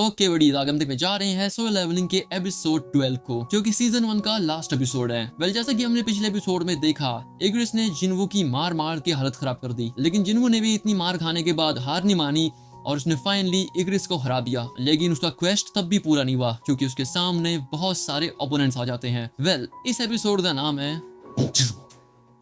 Okay बड़ी आगे हम देखने जा रहे हैं सोलो लेवलिंग के एपिसोड 12 को, जो कि सीजन 1 का लास्ट एपिसोड है। वेल जैसा कि हमने पिछले एपिसोड में देखा, इग्रिस ने जिन्वू की मार मार के हालत खराब कर दी, लेकिन जिन्वू ने भी इतनी मार खाने के बाद हार नहीं मानी और उसने फाइनली इग्रिस को हरा दिया। लेकिन उसका क्वेस्ट तब भी पूरा नहीं हुआ क्योंकि उसके सामने बहुत सारे ओपोनेंट्स आ जाते हैं। वेल इस एपिसोड का नाम है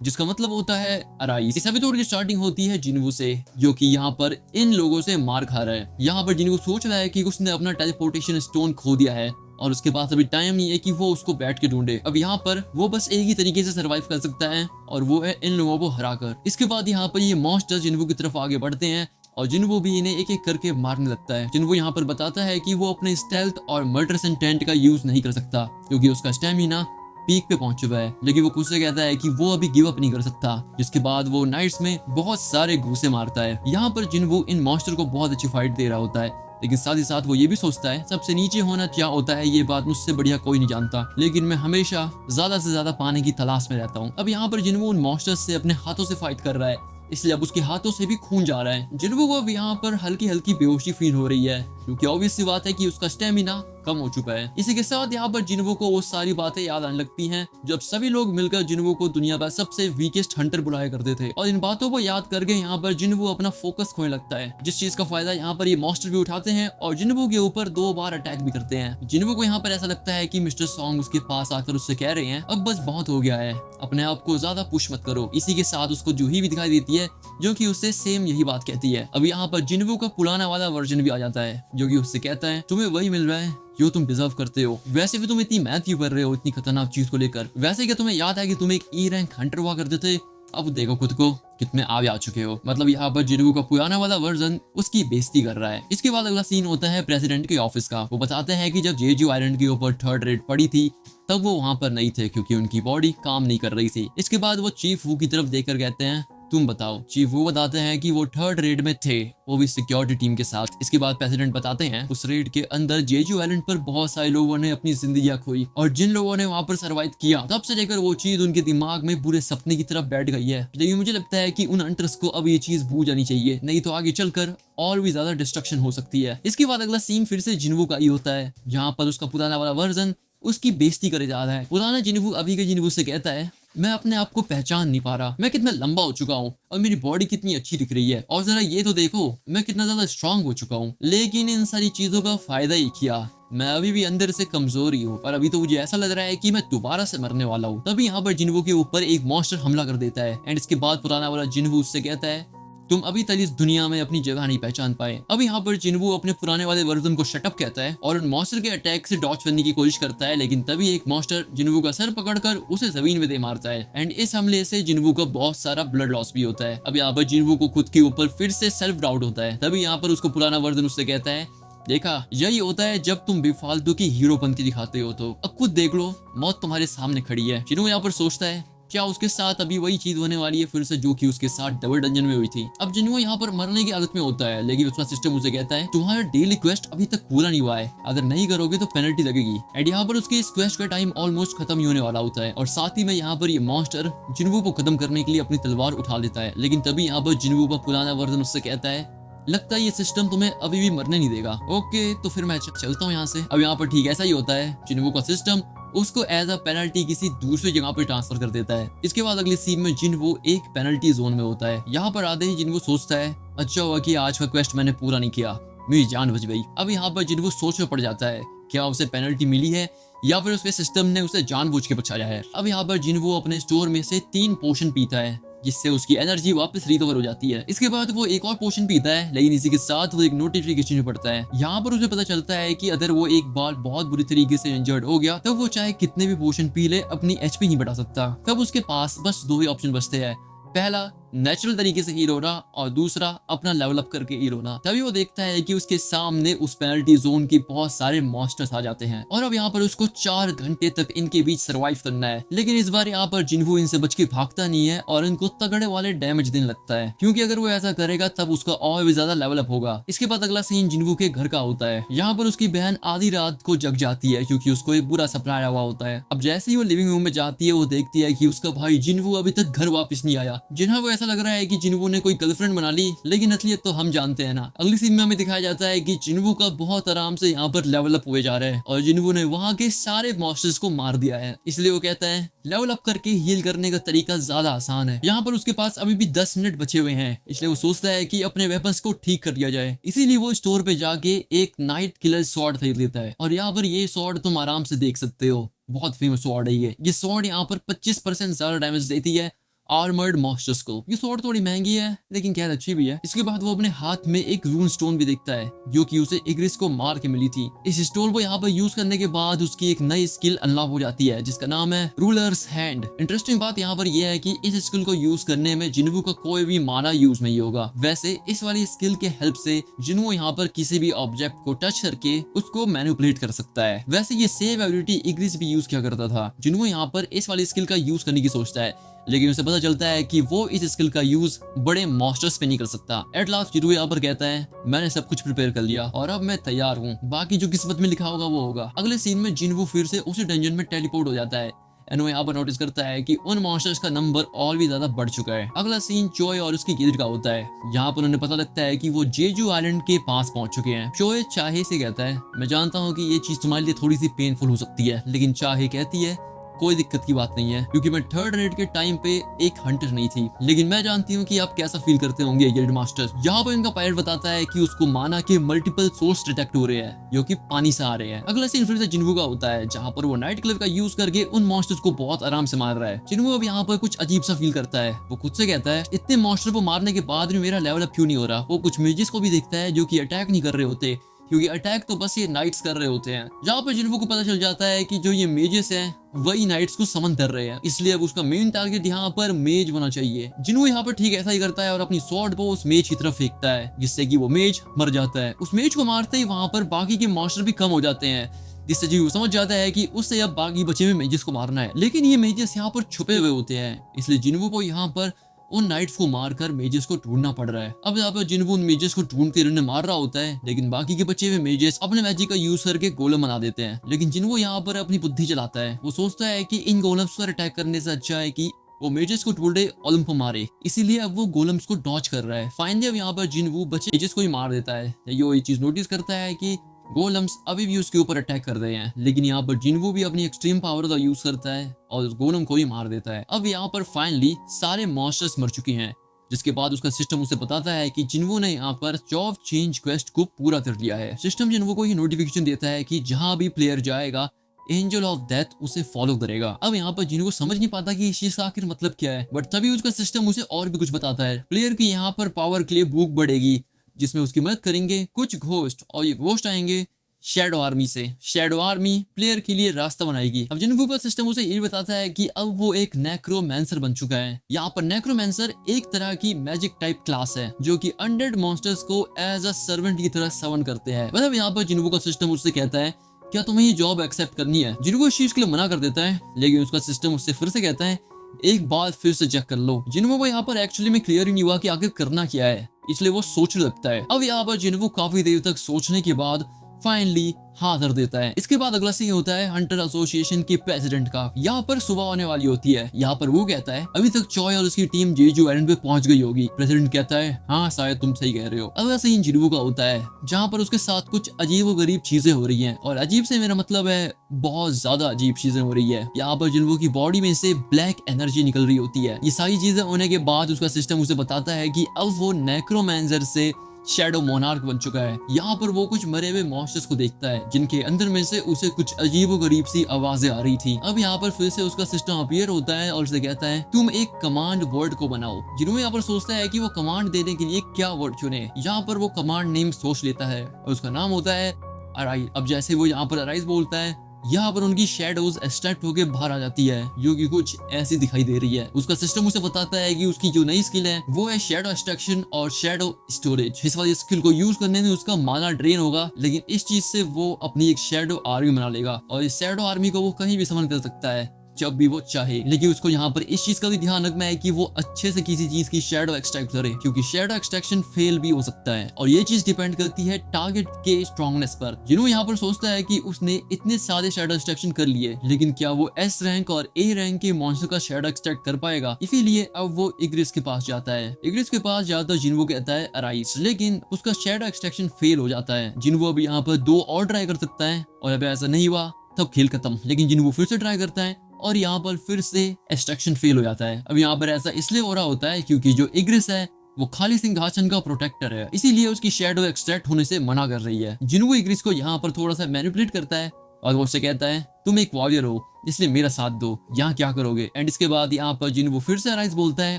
जिसका मतलब होता है अराइज। इस एपिसोड की स्टार्टिंग होती है जिन्वू से, जो कि यहाँ पर इन लोगों से मार खा रहा है। यहाँ पर जिन्वू सोच रहा है कि उसने अपना टेलीपोर्टेशन स्टोन खो दिया है और उसके पास अभी टाइम नहीं है कि वो उसको बैठ के ढूंढे। अब यहाँ पर वो बस एक ही तरीके से सरवाइव कर सकता है और वो है इन लोगों को हराकर। इसके बाद यहाँ पर ये मॉन्स्टर जिन्वू की तरफ आगे बढ़ते हैं और जिन्वू भी इन्हें एक एक करके मारने लगता है। जिन्वू यहाँ पर बताता है कि वो अपने स्टेल्थ और मर्डर सेंटेंट का यूज नहीं कर सकता क्योंकि उसका स्टेमिना पीक पे पहुंच चुका है। लेकिन वो खुद से कहता है कि वो अभी गिव अप नहीं कर सकता। जिसके बाद वो नाइट्स में बहुत सारे घूसे मारता है। यहाँ पर जिन्वू इन मॉन्स्टर को बहुत अच्छी फाइट दे रहा होता है, लेकिन साथ ही साथ वो ये भी सोचता है सबसे नीचे होना क्या होता है ये बात मुझसे बढ़िया कोई नहीं जानता, लेकिन मैं हमेशा ज्यादा से ज्यादा पाने की तलाश में रहता हूँ। अब यहाँ पर जिन्वू उन मॉन्स्टर्स से अपने हाथों से फाइट कर रहा है, इसलिए अब उसके हाथों से भी खून जा रहा है। जिन्वू को अब यहाँ पर हल्की हल्की बेहोशी फील हो रही है क्योंकि ऑब्वियस सी बात है कि उसका स्टेमिना कम हो चुका है। इसी के साथ यहाँ पर जिन्वू को वो सारी बातें याद आने लगती हैं जब सभी लोग मिलकर जिन्वू को दुनिया का सबसे वीकेस्ट हंटर बुलाया करते थे, और इन बातों को याद करके यहाँ पर जिन्वू अपना फोकस खोने लगता है, जिस चीज का फायदा यहाँ पर ये मॉन्स्टर भी उठाते हैं और जिन्वू के ऊपर 2 बार अटैक भी करते हैं। जिन्वू को यहाँ पर ऐसा लगता है कि मिस्टर सॉन्ग उसके पास आकर उससे कह रहे हैं अब बस बहुत हो गया है, अपने आप को ज्यादा पुश मत करो। इसी के साथ उसको जूही भी दिखाई देती है जो कि उससे सेम यही बात कहती है। अब यहाँ पर जिन्वू का पुराना वाला वर्जन भी आ जाता है जो कि उससे कहता है तुम्हें वही मिल रहा है जो तुम डिजर्व करते हो। वैसे भी तुम इतनी मेहनत क्यों कर रहे हो इतनी खतरनाक चीज को लेकर? वैसे क्या तुम्हें याद है कि तुम एक ई रैंक हंटर हुआ करते थे? अब देखो खुद को कितने आगे आ चुके हो। मतलब यहाँ पर जिन्वू का पुराना वाला वर्जन उसकी बेइज्जती कर रहा है। इसके बाद अगला सीन होता है प्रेसिडेंट के ऑफिस का। वो बताते हैं कि जब जेजू आइलैंड के ऊपर 3rd रेड पड़ी थी तब वो वहां पर नहीं थे क्योंकि उनकी बॉडी काम नहीं कर रही थी। इसके बाद वो चीफ वू की तरफ देखकर कहते हैं तुम बताओ। चीफ वो बताते हैं कि वो 3rd रेड में थे, वो भी सिक्योरिटी टीम के साथ। इसके बाद प्रेसिडेंट बताते हैं उस रेड के अंदर जेजू आइलैंड पर बहुत सारे लोगों ने अपनी जिंदगियां खोई और जिन लोगों ने वहां पर सर्वाइव किया तब से लेकर वो चीज उनके दिमाग में पूरे सपने की तरफ बैठ गई है। लेकिन मुझे लगता है कि उन हंटर्स को अब ये चीज भूल जानी चाहिए, नहीं तो आगे चलकर और भी ज्यादा डिस्ट्रक्शन हो सकती है। इसके बाद अगला सीन फिर से जिन्वू का ही होता है जहाँ पर उसका पुराना वाला वर्जन उसकी बेइज्जती करे जा रहा है। पुराना जिन्वू अभी के जिन्वू से कहता है मैं अपने आप को पहचान नहीं पा रहा, मैं कितना लंबा हो चुका हूँ और मेरी बॉडी कितनी अच्छी दिख रही है, और जरा ये तो देखो मैं कितना ज्यादा स्ट्रांग हो चुका हूँ। लेकिन इन सारी चीजों का फायदा ही किया, मैं अभी भी अंदर से कमजोर ही हूँ और अभी तो मुझे ऐसा लग रहा है कि मैं दोबारा से मरने वाला हूँ। तभी यहाँ पर जिन्वू के ऊपर एक मॉन्स्टर हमला कर देता है एंड इसके बाद पुराना वाला जिन्वू उससे कहता है तुम अभी तक इस दुनिया में अपनी जगह नहीं पहचान पाए। अब यहाँ पर जिन्वू अपने पुराने वाले वर्जन को शटअप कहता है और उन मॉन्स्टर के अटैक से डॉच करने की कोशिश करता है, लेकिन तभी एक मॉन्स्टर जिन्वू का सर पकड़कर उसे जमीन में दे मारता है एंड इस हमले से जिन्वू को बहुत सारा ब्लड लॉस भी होता है। अब यहाँ पर जिन्वू को खुद के ऊपर फिर से सेल्फ डाउट होता है। तभी यहाँ पर उसको पुराना वर्जन उससे कहता है देखा यही होता है जब तुम बेफालतू की हीरोपंती दिखाते हो, तो अब खुद देख लो मौत तुम्हारे सामने खड़ी है। जिन्वू यहाँ पर सोचता है क्या उसके साथ अभी वही चीज होने वाली है फिर से जो कि उसके साथ डबल डंजन में हुई थी। अब जिन्वू यहाँ पर मरने की हालत में होता है, लेकिन उसका सिस्टम उसे कहता है तुम्हारा डेली क्वेस्ट अभी तक पूरा नहीं हुआ है, अगर नहीं करोगे तो पेनल्टी लगेगी। एंड यहाँ पर उसके इस क्वेस्ट का टाइम ऑलमोस्ट खत्म ही होने वाला होता है और साथ ही में यहाँ पर ये मॉन्स्टर जिन्वू को खत्म करने के लिए अपनी तलवार उठा लेता है। लेकिन तभी यहाँ पर जिन्वू का पुराना वर्जन उससे कहता है लगता है ये सिस्टम तुम्हें अभी भी मरने नहीं देगा। ओके तो फिर मैं चलता हूँ यहाँ से। अब यहाँ पर ठीक ऐसा ही होता है, जिन्वू का सिस्टम उसको एज अ पेनल्टी किसी दूसरी जगह पे ट्रांसफर कर देता है। इसके बाद अगले सीन में जिन्वू एक पेनल्टी जोन में होता है। यहाँ पर आते ही जिन्वू सोचता है अच्छा हुआ कि आज का क्वेस्ट मैंने पूरा नहीं किया, मेरी जान बच गई। अब यहाँ पर जिन्वू सोच में पड़ जाता है क्या उसे पेनल्टी मिली है या फिर उसके सिस्टम ने उसे जानबूझ के बचाया है। अब यहाँ पर जिन्वू अपने स्टोर में से 3 पोशन पीता है जिससे उसकी एनर्जी वापस रिकवर हो जाती है। इसके बाद वो एक और पोशन पीता है, लेकिन इसी के साथ वो एक नोटिफिकेशन में पड़ता है। यहाँ पर उसे पता चलता है कि अगर वो एक बार बहुत बुरी तरीके से इंजर्ड हो गया तो वो चाहे कितने भी पोशन पी ले अपनी एचपी नहीं बढ़ा सकता। तब उसके पास बस 2 ही ऑप्शन बचते हैं, पहला नेचुरल तरीके से हील होना और दूसरा अपना लेवल अप करके हील होना। तभी वो देखता है कि उसके सामने उस पेनल्टी जोन के बहुत सारे मॉन्स्टर्स आ जाते हैं और अब यहाँ पर उसको 4 घंटे तक इनके बीच सरवाइव करना है। लेकिन इस बार यहाँ पर जिन्वू इनसे बच के भागता नहीं है और इनको तगड़े वाले डैमेज देने लगता है, क्योंकि अगर वो ऐसा करेगा तब उसका और भी ज्यादा लेवल अप होगा। इसके बाद अगला सीन जिन्वू के घर का होता है। यहाँ पर उसकी बहन आधी रात को जग जाती है क्योंकि उसको एक बुरा सपना आया हुआ होता है। अब जैसे ही वो लिविंग रूम में जाती है वो देखती है कि उसका भाई जिन्वू अभी तक घर वापस नहीं आया। जिन्हें वो ऐसा लग रहा है कि जिन्वू ने कोई गर्लफ्रेंड बना ली, लेकिन असलियत तो हम जानते हैं ना। अगली सीन में हमें दिखाया जाता है कि जिन्वू का बहुत आराम से यहाँ पर लेवल अप हुए जा रहा है और जिन्वू ने वहाँ के सारे मॉन्स्टर्स को मार दिया है। इसलिए वो कहता है लेवल अप करके हील करने का तरीका ज्यादा आसान है। यहाँ पर उसके पास अभी भी 10 मिनट बचे हुए हैं, इसलिए वो सोचता है कि अपने वेपन्स को ठीक कर दिया जाए। इसीलिए वो स्टोर पे जाके एक नाइट किलर स्वॉर्ड खरीद लेता है और यहाँ पर ये स्वॉर्ड तुम आराम से देख सकते हो, बहुत फेमस स्वॉर्ड है ये स्वॉर्ड यहाँ पर 25% ज्यादा डैमेज देती है आर्मर्ड मॉन्स्टर्स को। ये स्वॉर्ड थोड़ी महंगी है लेकिन खैर अच्छी भी है। इसके बाद वो अपने हाथ में एक रून स्टोन भी देखता है जो कि उसे इग्रिस को मार के मिली थी। इस स्टोन को यहाँ पर यूज करने के बाद उसकी एक नई स्किल अनलॉक हो जाती है जिसका नाम है रूलर्स हैंड। इंटरेस्टिंग बात यहाँ पर यह है कि इस स्किल को यूज करने में जिन्वू का कोई भी माना यूज नहीं होगा। वैसे इस वाली स्किल के हेल्प से जिन्वू यहाँ पर किसी भी ऑब्जेक्ट को टच करके उसको मैनिपुलेट कर सकता है। वैसे ये सेम एबिलिटी इग्रिस भी यूज किया करता था। जिन्वू यहाँ पर इस वाली स्किल का यूज करने की सोचता है, लेकिन उसे पता चलता है कि वो इस स्किल का यूज बड़े मॉन्स्टर्स पे नहीं कर सकता। एट लास्ट जिन्वू यहाँ पर कहता है मैंने सब कुछ प्रिपेयर कर लिया और अब मैं तैयार हूँ, बाकी जो किस्मत में लिखा होगा वो होगा। अगले सीन में जिन्वू फिर से उसी डंजन में टेलीपोर्ट हो जाता है एंड वो यहाँ पर नोटिस करता है कि उन मॉन्स्टर्स का नंबर और भी ज्यादा बढ़ चुका है। अगला सीन चोय और उसकी गिल्ड का होता है। यहाँ पर उन्हें पता लगता है कि वो जेजू आइलैंड के पास पहुंच चुके हैं। चोय चाहे से कहता है मैं जानता हूँ कि ये चीज तुम्हारे लिए थोड़ी सी पेनफुल हो सकती है, लेकिन चाहे कहती है कोई दिक्कत की बात नहीं है क्योंकि मैं थर्ड रेड के टाइम पे एक हंटर नहीं थी, लेकिन मैं जानती हूँ कि आप कैसा फील करते होंगे गिल्ड मास्टर। यहाँ पर इनका पायलट बताता है कि उसको माना के मल्टीपल सोर्स डिटेक्ट हो रहे हैं जो कि पानी से आ रहे हैं। अगला सीन फिर से जिन्वू का होता है जहाँ पर वो नाइट क्लब का यूज करके उन मॉन्स्टर्स को बहुत आराम से मार रहा है। जिन्वू अब यहाँ पर कुछ अजीब सा फील करता है। वो खुद से कहता है इतने मॉन्स्टर को मारने के बाद भी मेरा लेवल अप क्यों नहीं हो रहा। वो कुछ मेजिस को भी देखता है जो कि अटैक नहीं कर रहे होते क्योंकि अटैक तो बस ये नाइट्स कर रहे होते हैं। जहाँ पर जिन्वू को पता चल जाता है कि जो ये मेजेस हैं वही नाइट्स को समन कर रहे हैं, इसलिए अब उसका मेन टारगेट यहाँ पर मेज होना चाहिए। जिन्वू यहाँ पर ठीक ऐसा ही करता है और अपनी स्वॉर्ड को उस मेज की तरफ फेंकता है जिससे कि वो मेज मर जाता है। उस मेज को मारते ही वहां पर बाकी के मॉन्स्टर भी कम हो जाते हैं, जिससे जिन्वू समझ जाता है कि उससे अब बाकी बचे हुए मेजेस को मारना है। लेकिन ये मेजेस यहाँ पर छुपे हुए होते हैं, इसलिए जिन्वू को यहाँ पर उन नाइट्स को मारकर मेजेस को ढूंढना पड़ रहा है। अब यहाँ पर जिन्वू उन मेजेस को ढूंढते रहने मार रहा होता है, लेकिन बाकी के बचे हुए मेजेस अपने मैजिक का यूज करके गोलम बना देते हैं। लेकिन जिन्वू यहाँ पर अपनी बुद्धि चलाता है। वो सोचता है कि इन गोलम्स पर अटैक करने से अच्छा है कि वो मेजेस को ढूंढे ओलंपो मारे, इसीलिए अब वो गोलम्स को डॉच कर रहा है। फाइनली अब यहाँ पर जिन्वू बचे मेजेस को ही मार देता है। ये चीज नोटिस करता है कि गोलम्स अभी भी उसके ऊपर अटैक कर रहे हैं, लेकिन यहाँ पर जिन्वू भी अपनी एक्सट्रीम पावर का यूज करता है और उस गोलम को ही मार देता है। अब यहाँ पर फाइनली सारे मॉन्स्टर्स मर चुके हैं, जिसके बाद उसका सिस्टम उसे बताता है कि जिन्वू ने यहाँ पर जॉब चेंज क्वेस्ट को पूरा कर लिया है। सिस्टम जिन्वू को ये नोटिफिकेशन देता है कि जहां भी प्लेयर जाएगा एंजल ऑफ डेथ उसे फॉलो करेगा। अब यहाँ पर जिन्वू समझ नहीं पाता कि इस चीज का आखिर मतलब क्या है, बट तभी उसका सिस्टम उसे और भी कुछ बताता है। प्लेयर की यहाँ पर पावर के लिए बुक बढ़ेगी जिसमें उसकी मदद करेंगे कुछ घोस्ट, और ये घोस्ट आएंगे शैडो आर्मी से। शैडो आर्मी प्लेयर के लिए रास्ता बनाएगी। अब जिन्वू का सिस्टम उसे ये बताता है कि अब वो एक नेक्रोमैंसर बन चुका है। यहाँ पर नेक्रोमैंसर एक तरह की मैजिक टाइप क्लास है जो कि अनडेड मॉन्स्टर्स को एज अ सर्वेंट की तरह सवन करते हैं। मतलब यहाँ पर जिन्वू का सिस्टम उससे कहता है क्या तुम्हें ये जॉब एक्सेप्ट करनी है। जिन्वू इस चीज के लिए मना कर देता है, लेकिन उसका सिस्टम उससे फिर से कहता है एक बार फिर से चेक कर लो। जिन्वू को यहाँ पर एक्चुअली में क्लियर ही नहीं हुआ कि आखिर करना क्या है, इसलिए वो सोचने लगता है। अब यहाँ पर जिन्वू काफी देर तक सोचने के बाद फाइनली हाँ कर देता है। इसके बाद अगला सीन होता है हंटर एसोसिएशन के प्रेसिडेंट का। यहाँ पर सुबह होने वाली होती है। यहाँ पर वो कहता है अभी तक चॉय और उसकी टीम जेजू आइलैंड पे पहुंच गई होगी। प्रेसिडेंट कहता है हाँ शायद तुम सही कह रहे हो। अगला सीन जिन्वू का होता है जहाँ पर उसके साथ कुछ अजीब व गरीब चीजें हो रही हैं, और अजीब से मेरा मतलब है बहुत ज्यादा अजीब चीजें हो रही है। यहाँ पर जिन्वू की बॉडी में से ब्लैक एनर्जी निकल रही होती है। ये सारी चीजें होने के बाद उसका सिस्टम उसे बताता है कि अब वो नेक्रोमैंसर से शैडो मोनार्क बन चुका है। यहाँ पर वो कुछ मरे हुए मॉन्स्टर्स को देखता है जिनके अंदर में से उसे कुछ अजीब गरीब सी आवाजें आ रही थी। अब यहाँ पर फिर से उसका सिस्टम अपीयर होता है और उसे कहता है तुम एक कमांड वर्ड को बनाओ। जिन्वू यहाँ पर सोचता है कि वो कमांड देने के लिए क्या वर्ड चुने। यहाँ पर वो कमांड नेम सोच लेता है और उसका नाम होता है अराइज। अब जैसे वो यहाँ पर अराइज बोलता है, यहाँ पर उनकी शेडोज एक्सट्रैक्ट होके बाहर आ जाती है जो कि कुछ ऐसी दिखाई दे रही है। उसका सिस्टम उसे बताता है कि उसकी जो नई स्किल है वो है शेडो एक्सट्रैक्शन और शेडो स्टोरेज। इस वाली स्किल को यूज करने में उसका माना ड्रेन होगा, लेकिन इस चीज से वो अपनी एक शेडो आर्मी बना लेगा और इस शेडो आर्मी को वो कहीं भी समन कर सकता है जब भी वो चाहे। लेकिन उसको यहाँ पर इस चीज का भी ध्यान रखना है कि वो अच्छे से किसी चीज की शैडो एक्सट्रैक्ट करे, क्योंकि शैडो एक्सट्रैक्शन फेल भी हो सकता है और ये चीज डिपेंड करती है टारगेट के स्ट्रॉन्गनेस पर। जिन्हों यहाँ पर सोचता है कि उसने इतने सारे शैडो एक्सट्रैक्शन कर लिए, लेकिन क्या वो एस रैंक और ए रैंक के मॉन्स्टर का शैडो एक्सट्रैक्ट कर पाएगा? इसीलिए अब वो इग्रिस के पास जाता है। इग्रिस के पास जाता जिन्वो कहता है अराइज, लेकिन उसका शैडो एक्सट्रैक्शन फेल हो जाता है। जिन्वो अब यहाँ पर 2 और ट्राई कर सकता है और अब ऐसा नहीं हुआ तब खेल खत्म। लेकिन जिन्वो फिर से ट्राई करता है और यहाँ पर फिर से एक्सट्रैक्शन फेल हो जाता है। अब यहाँ पर ऐसा इसलिए हो रहा होता है क्योंकि जो इग्रिस है वो खाली सिंहासन का प्रोटेक्टर है, इसीलिए उसकी शैडो एक्सट्रैक्ट होने से मना कर रही है। जिन्वो इग्रिस को यहाँ पर थोड़ा सा मैनिपुलेट करता है और वो उससे कहता है तुम एक वॉरियर हो इसलिए मेरा साथ दो, यहाँ क्या करोगे? एंड इसके बाद यहाँ पर जिन्वो फिर से अराइज बोलता है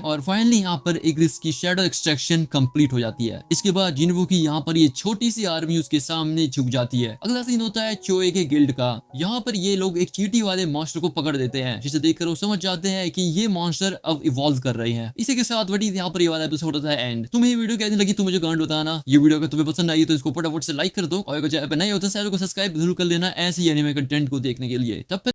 और फाइनली यहाँ पर इग्रिस की शैडो एक्सट्रैक्शन कंप्लीट हो जाती है। इसके बाद जिन्वो की यहाँ पर ये छोटी सी आर्मी उसके सामने झुक जाती है। अगला सीन होता है चोए के गिल्ड का। यहाँ पर ये लोग एक चींटी वाले मॉन्स्टर को पकड़ देते हैं, जिसे देखकर वो समझ जाते हैं कि ये मॉन्स्टर अब इवॉल्व कर रहे हैं। इसी के साथ वही यहाँ पर ये वाला एपिसोड होता है एंड। तुम्हें ये वीडियो कैसी लगी तो मुझे कमेंट बताना। ये वीडियो अगर तुम्हें पसंद आई तो इसको फटाफट से लाइक कर दो और अगर चैनल पर नए हो तो चैनल को सब्सक्राइब जरूर कर लेना ऐसे एनिमे कंटेंट को देखने के लिए। तब